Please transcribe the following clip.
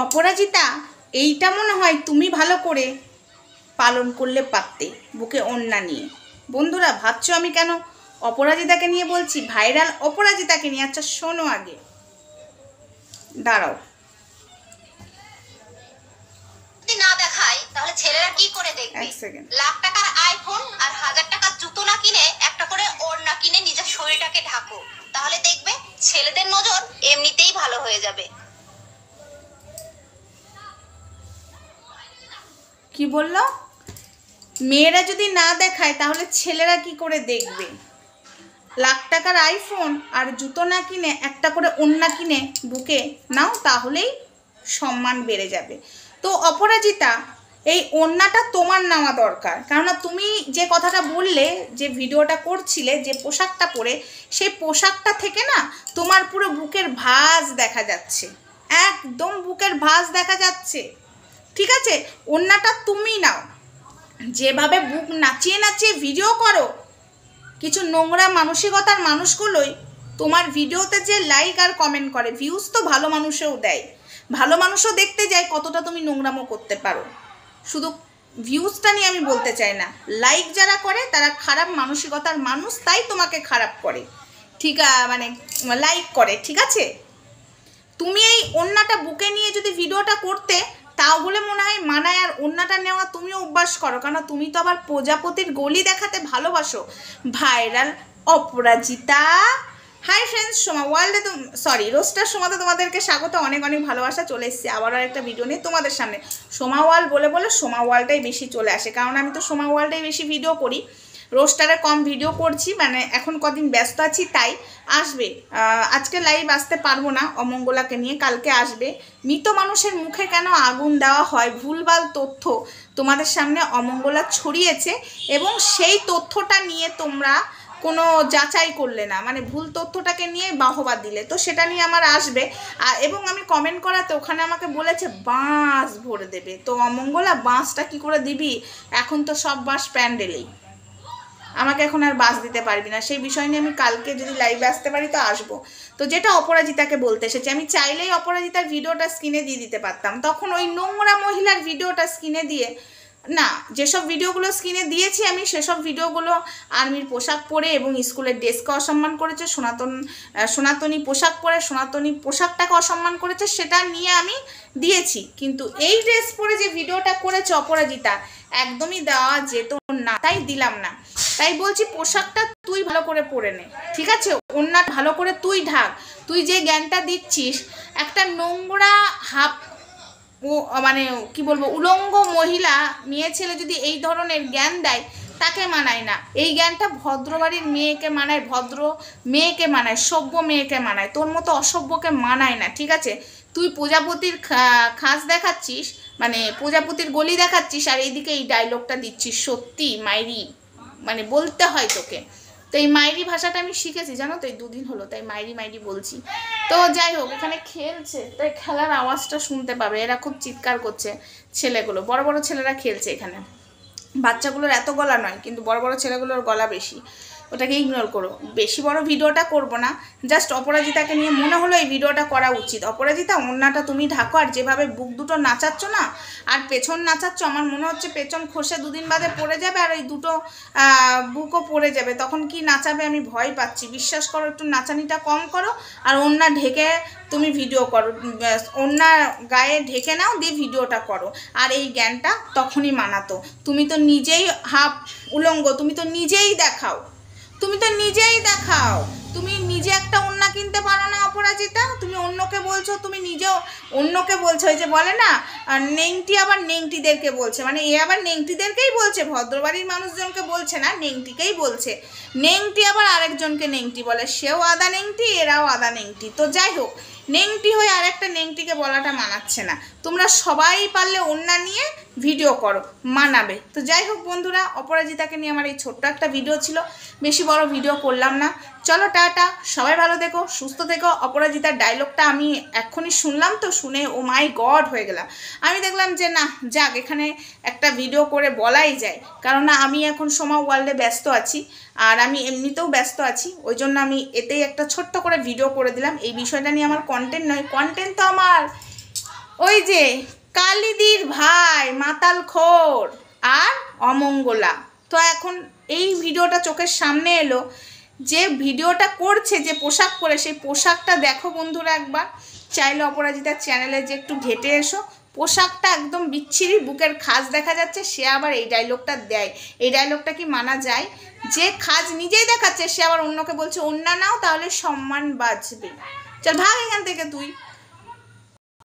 অপরাজিতা, এইটা মনে হয় তুমি ভালো করে পালন করলে পারতে, বুকে ওড়না নিয়ে। বন্ধুরা ভাবছো আমি কেন অপরাজিতাকে নিয়ে বলছি, ভাইরাল অপরাজিতাকে নিয়ে। আচ্ছা শোনো আগে, দাঁড়াও। যদি না দেখাই তাহলে ছেলেরা কি করে দেখবে? এক সেকেন্ড। লাখ টাকার আইফোন আর 1000 টাকার জুতো না কিনে একটা করে ওড়না কিনে নিজের শরীরটাকে ঢাকো, তাহলে দেখবে ছেলেদের নজর এমনিতেই ভালো হয়ে যাবে। কি বললো? মেয়েরা যদি না দেখায় তাহলে ছেলেরা কি করে দেখবে? লাখ টাকার আইফোন আর জুতো না কিনে একটা করে ওড়না কিনে বুকে নাও, তাহলেই সম্মান বেড়ে যাবে। তো অপরাজিতা, এই ওড়নাটা তোমার নেওয়া দরকার, কেননা তুমি যে কথাটা বললে, যে ভিডিওটা করছিলে যে পোশাকটা পরে, সেই পোশাকটা থেকে না তোমার পুরো বুকের ভাঁজ দেখা যাচ্ছে, একদম বুকের ভাঁজ দেখা যাচ্ছে। ঠিক আছে, ওড়নাটা তুমি নাও। যেভাবে বুক নাচিয়ে নাচিয়ে ভিডিও করো, কিছু নোংরা মানসিকতার মানুষগুলোই তোমার ভিডিওতে যে লাইক আর কমেন্ট করে, ভিউজ তো ভালো মানুষেও দেয়, ভালো মানুষও দেখতে যায় কতটা তুমি নোংরামো করতে পারো। শুধু ভিউজটা নিয়ে আমি বলতে চাই না, লাইক যারা করে তারা খারাপ মানসিকতার মানুষ, তাই তোমাকে খারাপ করে, ঠিক মানে লাইক করে। ঠিক আছে, তুমি এই ওড়নাটা বুকে নিয়ে যদি ভিডিওটা করতে, তাহলে মনে হয় মানায়। আর ওড়নাটা নেওয়া তুমিও অভ্যাস করো, কারণ তুমি তো আবার প্রজাপতির গলি দেখাতে ভালোবাসো। ভাইরাল অপরাজিতা। হাই ফ্রেন্ডস, সোমা ওয়ার্ল্ডে রোস্টার সোমাতে তোমাদেরকে স্বাগত, অনেক অনেক ভালোবাসা। চলে এসেছি আবারও একটা ভিডিও নিয়ে তোমাদের সামনে। সোমা ওয়ার্ল্ড বলে বলে সোমা ওয়ার্ল্ডটাই বেশি চলে আসে, কারণ আমি তো সোমা ওয়ার্ল্ডেই বেশি ভিডিও করি, রোস্টারে কম ভিডিও করছি, মানে এখন কদিন ব্যস্ত আছি তাই। আসবে, আজকে লাইভ আসতে পারবো না অমঙ্গলাকে নিয়ে, কালকে আসবে। মৃত মানুষের মুখে কেন আগুন দেওয়া হয়, ভুলভাল তথ্য তোমাদের সামনে অমঙ্গলা ছড়িয়েছে, এবং সেই তথ্যটা নিয়ে তোমরা কোনো যাচাই করলে না, মানে ভুল তথ্যটাকে নিয়ে বাহবা দিলে, তো সেটা নিয়ে আমার আসবে। এবং আমি কমেন্ট করাতে ওখানে আমাকে বলেছে বাঁশ ভরে দেবে। তো অমঙ্গলা, বাঁশটা কি করে দিবি? এখন তো সব বাঁশ প্যান্ডেলেই, আমাকে এখন আর বাস দিতে পারবি না। সেই বিষয় নিয়ে আমি কালকে যদি লাইভে আসতে পারি তো আসবো। তো যেটা অপরাজিতাকে বলতে এসেছি, আমি চাইলেই অপরাজিতার ভিডিওটা স্ক্রিনে দিয়ে দিতে পারতাম, তখন ওই নোংরা মহিলার ভিডিওটা স্ক্রিনে দিয়ে না, যেসব ভিডিওগুলো স্ক্রিনে দিয়েছি আমি, সেসব ভিডিওগুলো আর্মির পোশাক পরে এবং স্কুলের ড্রেসকে অসম্মান করেছে, সনাতনী পোশাক পরে সনাতনী পোশাকটাকে অসম্মান করেছে, সেটা নিয়ে আমি দিয়েছি। কিন্তু এই ড্রেস পরে যে ভিডিওটা করেছে অপরাজিতা, একদমই দেওয়া যেত না, তাই দিলাম না। তাই বলছি পোশাকটা তুই ভালো করে পরে নে, ঠিক আছে, ওড়না ভালো করে তুই ঢাক। তুই যে জ্ঞানটা দিচ্ছিস, একটা নোংরা মানে কি বলবো, উলঙ্গ মহিলা মেয়ে ছেলে যদি এই ধরনের জ্ঞান দেয়, তাকে মানায় না। এই জ্ঞানটা ভদ্রবাড়ির মেয়েকে মানায়, ভদ্র মেয়েকে মানায়, সভ্য মেয়েকে মানায়, তোর মতো অসভ্যকে মানায় না। ঠিক আছে, তুই প্রজাপতির খাস দেখাচ্ছিস, মানে প্রজাপতির গলি দেখাচ্ছিস, আর এইদিকে এই ডায়লগটা দিচ্ছিস। সত্যি মাইরি, মানে বলতে হয় তোকে। তো এই মাইরি ভাষাটা আমি শিখেছি জানো তো, এই 2 দিন হলো, তাই মাইরি মাইরি বলছি। তো যাই হোক, এখানে খেলছে, তাই খেলার আওয়াজটা শুনতে পাবে, এরা খুব চিৎকার করছে ছেলেগুলো, বড় বড় ছেলেরা খেলছে এখানে। বাচ্চাগুলোর এত গলা নয়, কিন্তু বড় বড় ছেলেগুলোর গলা বেশি, ওটাকে ইগনোর করো। বেশি বড় ভিডিওটা করব না, জাস্ট অপরাজিতাকে নিয়ে মনে হলো এই ভিডিওটা করা উচিত। অপরাজিতা, ওড়নাটা তুমি ঢাকো, আর যেভাবে বুক দুটো নাচাচ্ছ না, আর পেছন নাচাচ্ছ, আমার মনে হচ্ছে পেছন খসে 2 দিন বাদে পড়ে যাবে, আর ওই দুটো বুকও পড়ে যাবে, তখন কি নাচাবে আমি ভয় পাচ্ছি। বিশ্বাস করো, একটু নাচানিটা কম করো, আর ওড়না ঢেকে তুমি ভিডিও করো, ওড়না গায়ে ঢেকে নাও, দিয়ে ভিডিওটা করো। আর এই জ্ঞানটা তখনই মানাতো। তুমি তো নিজেই হাফ উলঙ্গ, তুমি তো নিজেই দেখাও, তুমি তো নিজেই দেখাও। তুমি নিজে একটা ওড়না কিনতে পারো না অপরাজিতা, তুমি অন্যকে বলছো, তুমি নিজেও অন্যকে বলছো। ওই যে বলে না নেংটি, আবার নেংটিদেরকে বলছে, মানে এ আবার নেংটিদেরকেই বলছে, ভদ্রবাড়ির মানুষজনকে বলছে না, নেংটিকেই বলছে। নেংটি আবার আরেকজনকে নেংটি বলে, সেও আদা নেংটি, এরাও আদা নেংটি। তো যাই হোক, নেংটি হয়ে আরেকটা নেংটিকে বলাটা মানাচ্ছে না। তোমরা সবাই পারলে ওড়না নিয়ে ভিডিও করো, মানাবে। তো যাই হোক বন্ধুরা, অপরাজিতাকে নিয়ে আমার এই ছোট্ট একটা ভিডিও ছিল, বেশি বড় ভিডিও করলাম না। চলো টাটা, সবাই ভালো থেকো, সুস্থ থেকো। অপরাজিতার ডায়লগটা আমি এক্ষুনি শুনলাম, তো শুনে ও মাই গড হয়ে গেলাম। আমি দেখলাম যে না, যাক, এখানে একটা ভিডিও করে বলাই যায়, কারণ আমি এখন সোমা ওয়ার্ল্ডে ব্যস্ত আছি, আর আমি এমনিতেও ব্যস্ত আছি, ওই জন্য আমি এতেই একটা ছোট্ট করে ভিডিও করে দিলাম। এই বিষয়টা নিয়ে আমার কন্টেন্ট নয়, কন্টেন্ট তো আমার ওই যে কালিদির ভাই মাতাল খোর আর অমঙ্গলা, তো এখন এই ভিডিওটা চোখের সামনে এলো, যে ভিডিওটা করছে যে পোশাক পরে, সেই পোশাকটা দেখো বন্ধুরা একবার, চাইলে অপরাজিতার চ্যানেলে যে একটু ঘেটে এসো, পোশাকটা একদম বিচ্ছিরি, বুকের খাজ দেখা যাচ্ছে, সে আবার এই ডায়লগটা দেয়। এই ডায়লগটা কি মানা যায়? যে খাজ নিজেই দেখাচ্ছে সে আবার অন্যকে বলছে ওন্না নাও তাহলে সম্মান বাঁচবে। চল ভাগ এখান থেকে তুই।